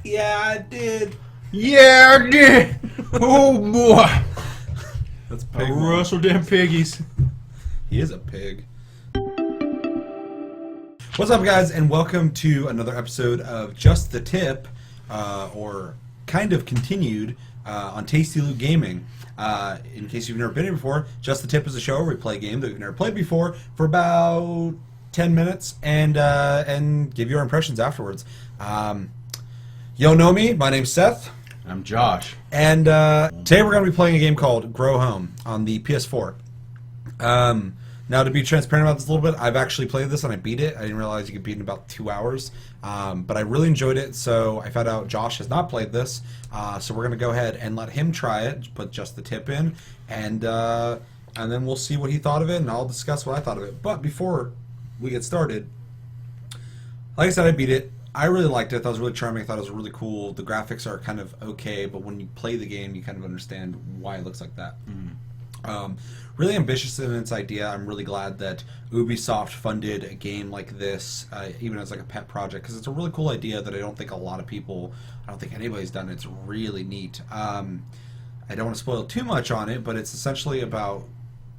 Yeah, I did. Yeah, I did. Oh boy, That's I pig. rustled them piggies. He is a pig. What's up, guys, and welcome to another episode of Just the Tip, or kind of continued on Tasty Loot Gaming. In case you've never been here before, Just the Tip is a show where we play a game that we've never played before for about 10 minutes and give you our impressions afterwards. You'll know me. My name's Seth. I'm Josh. And today we're going to be playing a game called Grow Home on the PS4. Now, to be transparent about this a little bit, I've actually played this and I beat it. I didn't realize you could beat it in about 2 hours. But I really enjoyed it, so I found out Josh has not played this. So we're going to go ahead and let him try it, put just the tip in, and then we'll see what he thought of it, and I'll discuss what I thought of it. But before we get started, like I said, I beat it. I really liked it. I thought it was really charming. I thought it was really cool. The graphics are kind of okay, but when you play the game, you kind of understand why it looks like that. Really ambitious in its idea. I'm really glad that Ubisoft funded a game like this, even as like a pet project, because it's a really cool idea that I don't think anybody's done. It's really neat. I don't want to spoil too much on it, but it's essentially about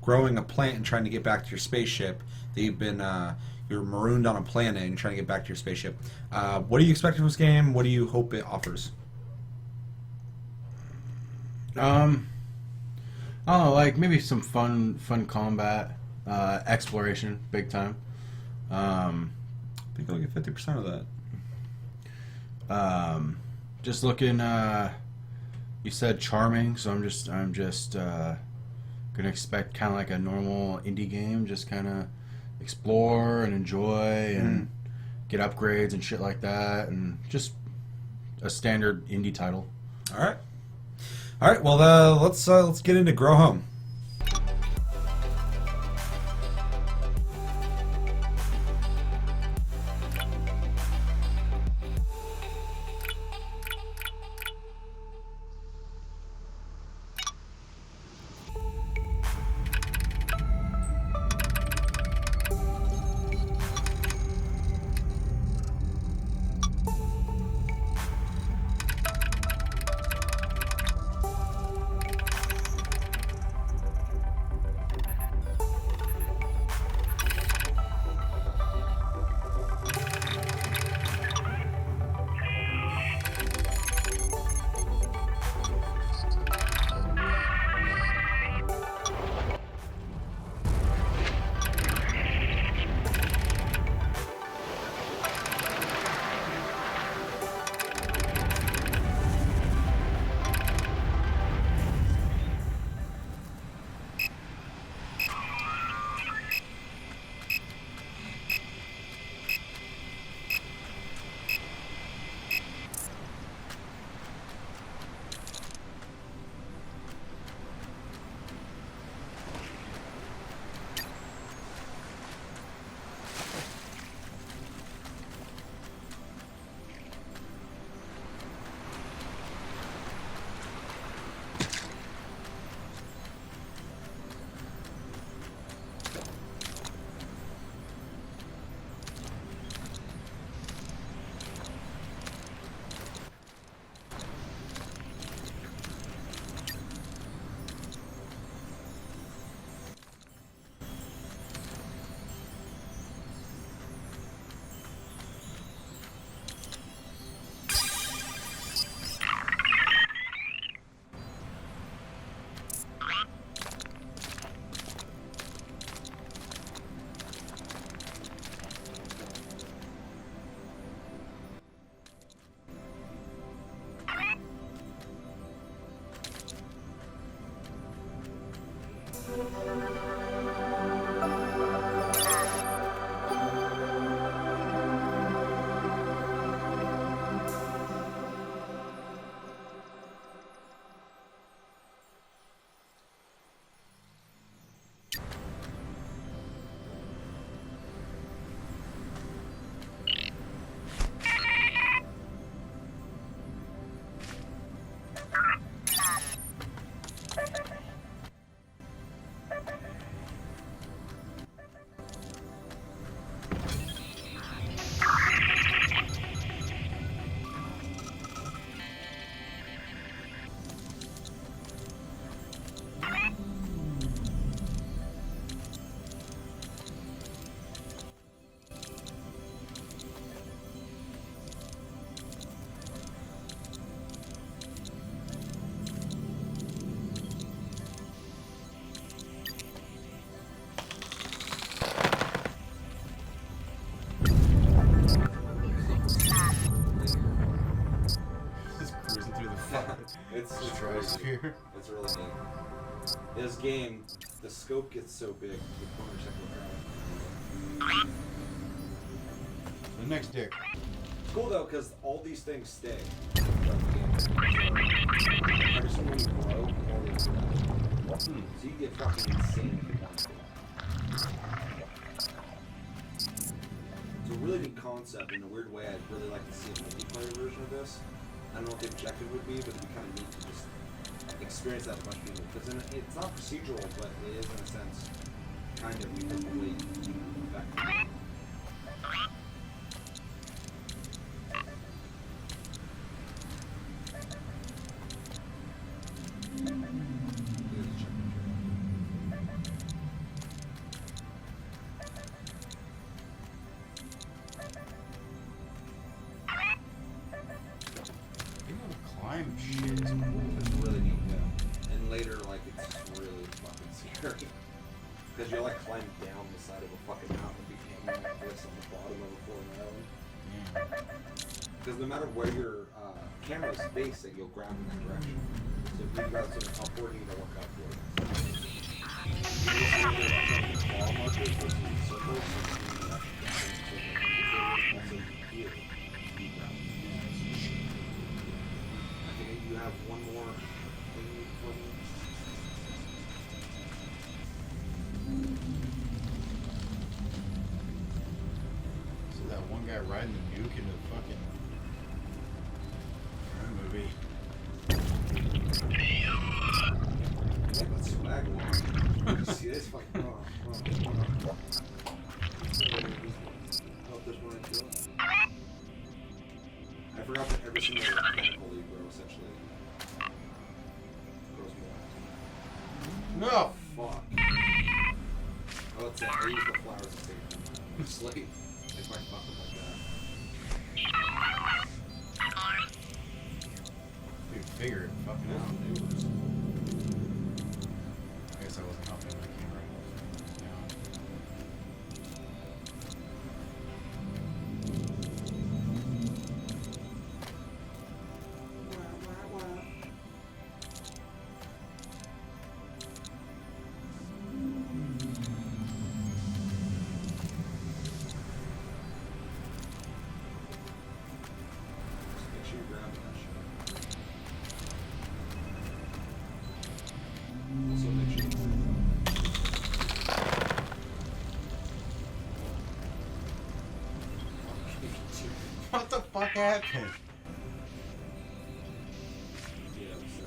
growing a plant and trying to get back to your spaceship. You're marooned on a planet and trying to get back to your spaceship. What do you expect from this game? What do you hope it offers? I don't know, like maybe some fun combat, exploration, big time. I think I'll get 50% of that. Just looking. You said charming, so I'm just gonna expect kind of like a normal indie game, just kind of explore and enjoy and get upgrades and shit like that, and just a standard indie title. All right. Well, let's get into Grow Home. It's crazy. Stratosphere. It's really neat. This game, the scope gets so big. The corners have to look The next dick. It's cool though, because all these things stay. Every single one you grow, all these things. So you get fucking insane if you want to. It's a really neat concept. In a weird way, I'd really like to see a multiplayer version of this. I don't know what the objective would be, but it'd be kind of neat to just experience that with a bunch of people. Because it's not procedural, but it is in a sense kind of because the way you affect it. Climb shit is cool. It's really neat, yeah. And later, like, it's just really fucking scary. Because you'll, like, climb down the side of a fucking mountain and be hanging like this on the bottom of a floating island. Because no matter where your camera's facing, you'll grab in that direction. So if you grab something upward, you gotta look upward. You just see the claw markers versus the circles, also here. You have one more thing for me. So that one guy riding the nuke in the fucking movie. Yeah, but swag one. You see this fucking oh, this one I feel. I forgot that every single chemical you grow essentially grows more. No! Fuck. Oh, it's that. I use the flowers to save them. Sleep. If I fuck them like that. Dude, figure it. Fucking out. I guess I wasn't helping my camera. Yeah. Make sure you're grabbing that shit. Also make sure What the fuck happened? yeah, so.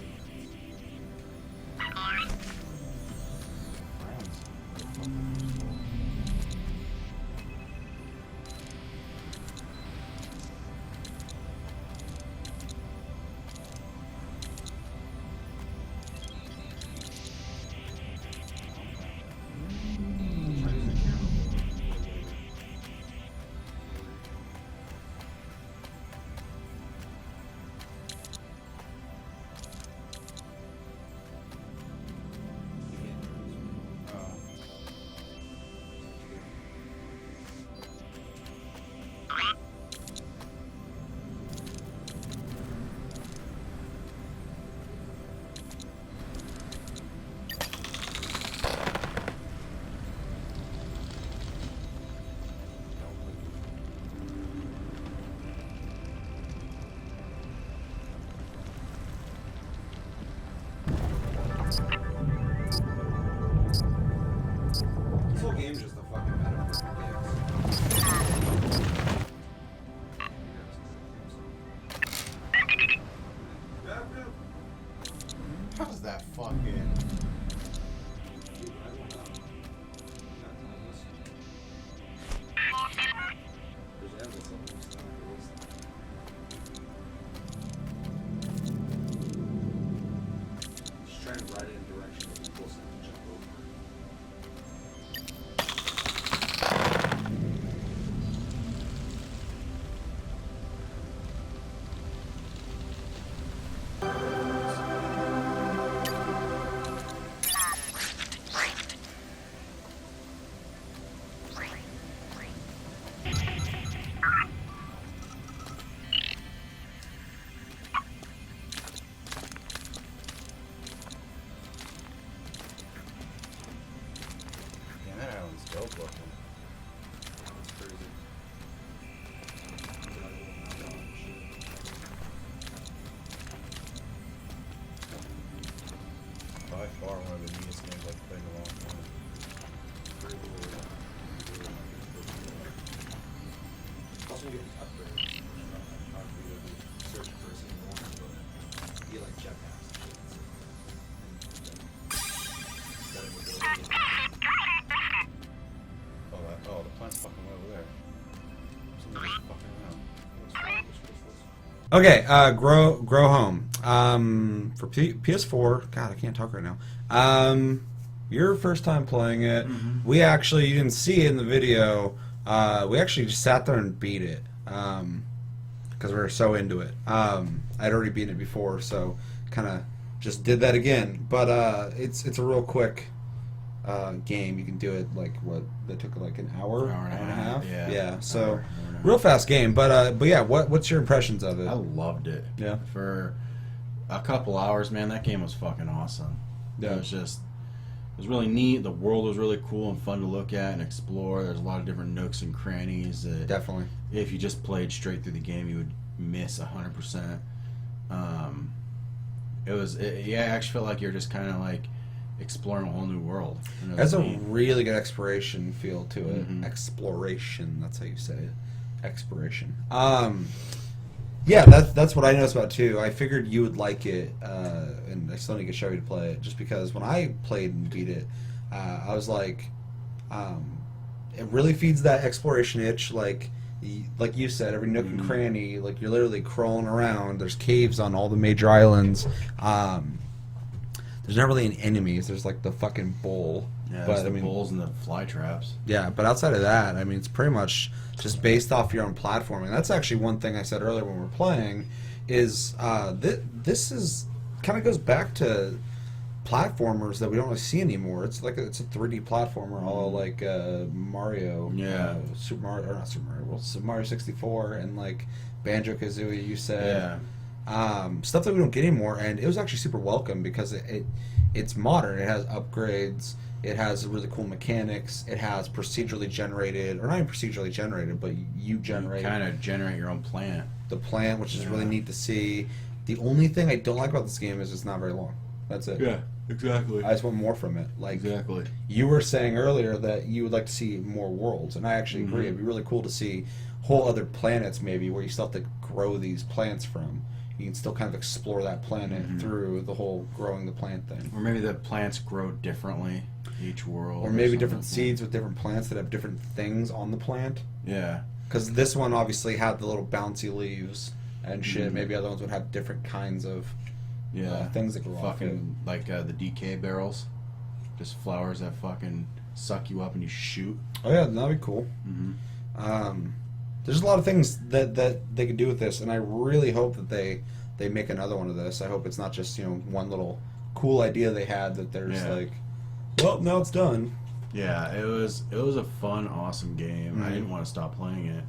Okay, Grow Home. For PS4, God, I can't talk right now. Your first time playing it. Mm-hmm. We actually, you didn't see it in the video. We actually just sat there and beat it. Because we were so into it. I'd already beaten it before, so kind of just did that again. But it's a real quick game. You can do it like that took like an hour and a half. Yeah. So real fast game. But yeah, what's your impressions of it? I loved it. Yeah. For a couple hours, man, that game was fucking awesome. Yeah. It was really neat. The world was really cool and fun to look at and explore. There's a lot of different nooks and crannies that Definitely. if you just played straight through the game, you would miss 100%. I actually felt like you're just kind of like exploring a whole new world. That's a really good exploration feel to it. Mhm. Exploration, that's how you say it. Exploration. Yeah, that's what I noticed about it too. I figured you would like it, and I still need to show you to play it, just because when I played and beat it, I was like, it really feeds that exploration itch, like you said, every nook and cranny, like you're literally crawling around. There's caves on all the major islands. There's not really any enemies. There's like the fucking bull. Yeah, but the bulls and the fly traps. Yeah, but outside of that, I mean, it's pretty much just based off your own platforming. That's actually one thing I said earlier when we were playing, is this is kind of goes back to platformers that we don't really see anymore. It's a 3D platformer, all like Mario, Super Mario, or not Super Mario, well, Super Mario 64, and like Banjo-Kazooie. You said, stuff that we don't get anymore, and it was actually super welcome because it's modern. It has upgrades. It has really cool mechanics. It has procedurally generated, or not even procedurally generated, but you kind of generate your own plant. The plant, which is really neat to see. The only thing I don't like about this game is it's not very long. That's it. Yeah, exactly. I just want more from it. Like exactly. You were saying earlier that you would like to see more worlds, and I actually agree. It'd be really cool to see whole other planets, maybe, where you still have to grow these plants from. You can still kind of explore that planet through the whole growing the plant thing. Or maybe the plants grow differently each world. Or maybe different seeds with different plants that have different things on the plant. Yeah. Because this one obviously had the little bouncy leaves and shit. Maybe other ones would have different kinds of things that grow off it. Like the DK barrels. Just flowers that fucking suck you up and you shoot. Oh yeah, that'd be cool. There's a lot of things that they could do with this, and I really hope that they make another one of this. I hope it's not just one little cool idea they had that there's like, well, now it's done. Yeah, it was a fun, awesome game. I didn't want to stop playing it.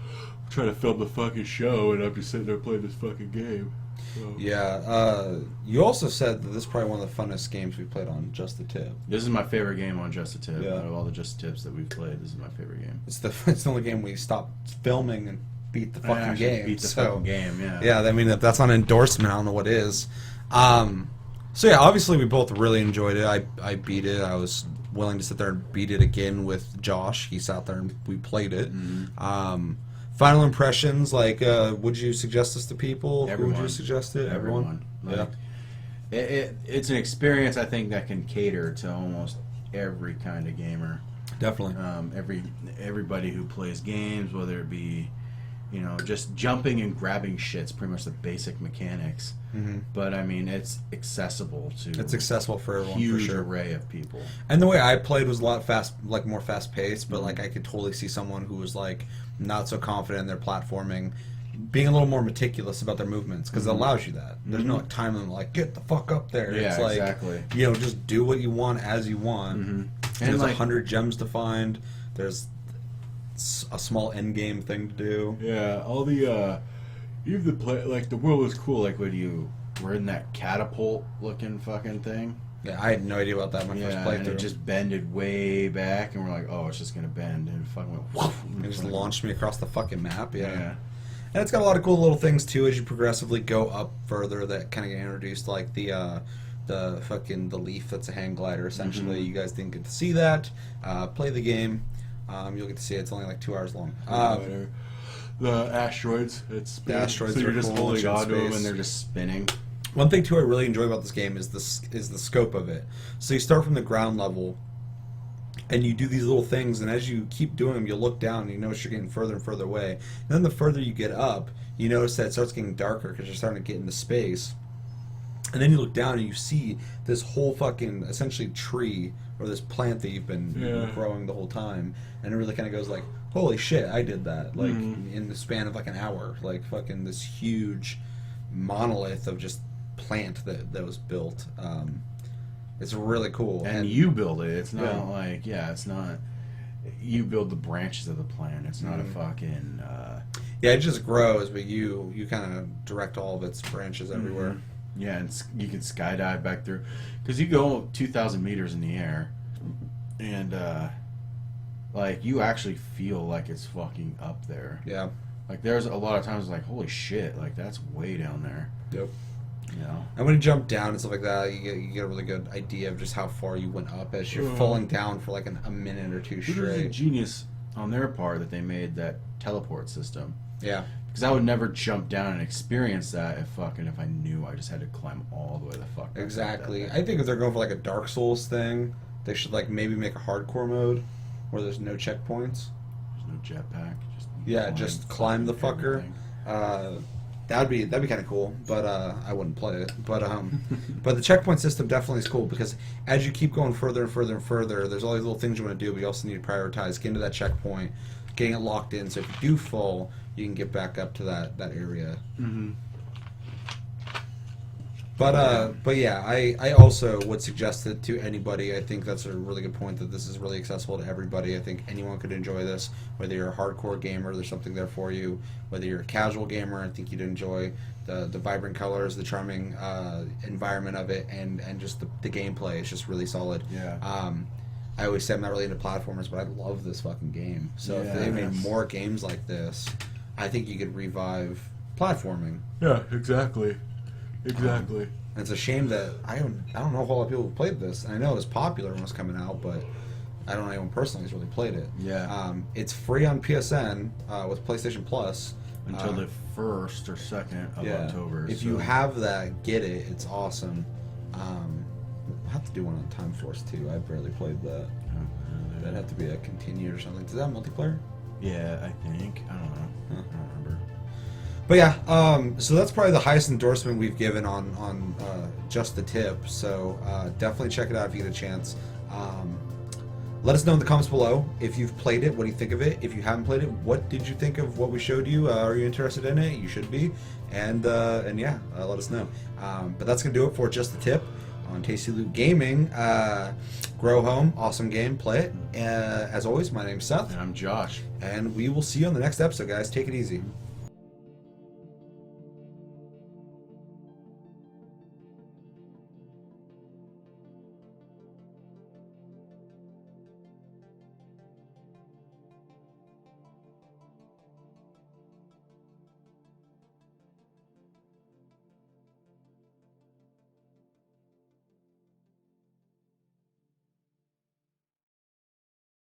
I'm trying to film the fucking show, and I'm just sitting there playing this fucking game. So. Yeah, you also said that this is probably one of the funnest games we've played on Just the Tip. This is my favorite game on Just the Tip. Out of all the Just the Tips that we've played, this is my favorite game. It's the only game we stopped filming and beat the fucking game. Beat the fucking game, yeah. Yeah, I mean, if that's not an endorsement, I don't know what is. So yeah, obviously we both really enjoyed it. I beat it. I was willing to sit there and beat it again with Josh. He sat there and we played it. Final impressions, like, would you suggest this to people? Everyone. Who would you suggest it? Everyone. Like, it's an experience, I think, that can cater to almost every kind of gamer. Definitely. Everybody who plays games, whether it be, just jumping and grabbing shit's pretty much the basic mechanics. But I mean, it's accessible to. It's accessible for everyone. Huge for sure. array of people. And the way I played was a lot more fast paced. But like, I could totally see someone who was like not so confident in their platforming, being a little more meticulous about their movements, because it allows you that. There's no like time limit, like get the fuck up there. Yeah, it's like, exactly. Just do what you want as you want. And there's 100 gems to find. There's a small end game thing to do. Yeah, all the even the play, like the world was cool. Like when you were in that catapult looking fucking thing. Yeah, I had no idea about that when I first played and through. it just bended way back, and we're like, oh, it's just gonna bend, and it fucking went woof, and it just launched me across the fucking map. Yeah. And it's got a lot of cool little things too as you progressively go up further that kind of get introduced, like the leaf that's a hang glider. Essentially, you guys didn't get to see that. Play the game. You'll get to see it. It's only like 2 hours long. The asteroids. It's the asteroids. So you're just cool, holding on to them and they're just spinning. One thing too I really enjoy about this game is the scope of it. So you start from the ground level, and you do these little things, and as you keep doing them, you look down and you notice you're getting further and further away. And then the further you get up, you notice that it starts getting darker because you're starting to get into space. And then you look down and you see this whole fucking essentially tree or this plant that you've been growing the whole time, and it really kind of goes like, holy shit, I did that, like in the span of like an hour, like fucking this huge monolith of just plant that was built. It's really cool. And you build it. It's not like, it's not. You build the branches of the plant. It's not a fucking. Yeah, it just grows, but you kind of direct all of its branches everywhere. Yeah, and you can skydive back through, because you go 2,000 meters in the air, and like you actually feel like it's fucking up there. Yeah. Like there's a lot of times like, holy shit, like that's way down there. Yep. You know? And when you jump down and stuff like that, you get a really good idea of just how far you went up as you're falling down for like a minute or two It was a straight. genius on their part that they made that teleport system. Yeah. Because I would never jump down and experience that if I knew I just had to climb all the way the fuck back. Exactly. I think if they're going for like a Dark Souls thing, they should like maybe make a hardcore mode where there's no checkpoints. There's no jetpack. Just climb the fucker. That'd be kind of cool, but I wouldn't play it. But but the checkpoint system definitely is cool because as you keep going further and further and further, there's all these little things you want to do, but you also need to prioritize getting to that checkpoint, getting it locked in, so if you do fall, you can get back up to that area. Mm-hmm. But yeah, I also would suggest it to anybody. I think that's a really good point, that this is really accessible to everybody. I think anyone could enjoy this, whether you're a hardcore gamer, there's something there for you. Whether you're a casual gamer, I think you'd enjoy the vibrant colors, the charming environment of it, and just the gameplay is just really solid. Yeah. I always say I'm not really into platformers, but I love this fucking game. So if they made more games like this, I think you could revive platforming. Yeah, exactly. Exactly. And it's a shame that I don't know a whole lot of people who played this. I know it was popular when it was coming out, but I don't know anyone personally who's really played it. Yeah. It's free on PSN with PlayStation Plus Until the 1st or 2nd of October. If you have that, get it. It's awesome. We'll have to do one on Time Force too. I barely played that. That'd have to be a continued or something. Does that have multiplayer? Yeah, I think. I don't know. I don't remember. But yeah, so that's probably the highest endorsement we've given on Just the Tip. So definitely check it out if you get a chance. Let us know in the comments below if you've played it. What do you think of it? If you haven't played it, what did you think of what we showed you? Are you interested in it? You should be. And yeah, let us know. But that's gonna do it for Just the Tip on Tasty Loot Gaming. Grow Home, awesome game. Play it. As always, my name's Seth. And I'm Josh. And we will see you on the next episode, guys. Take it easy.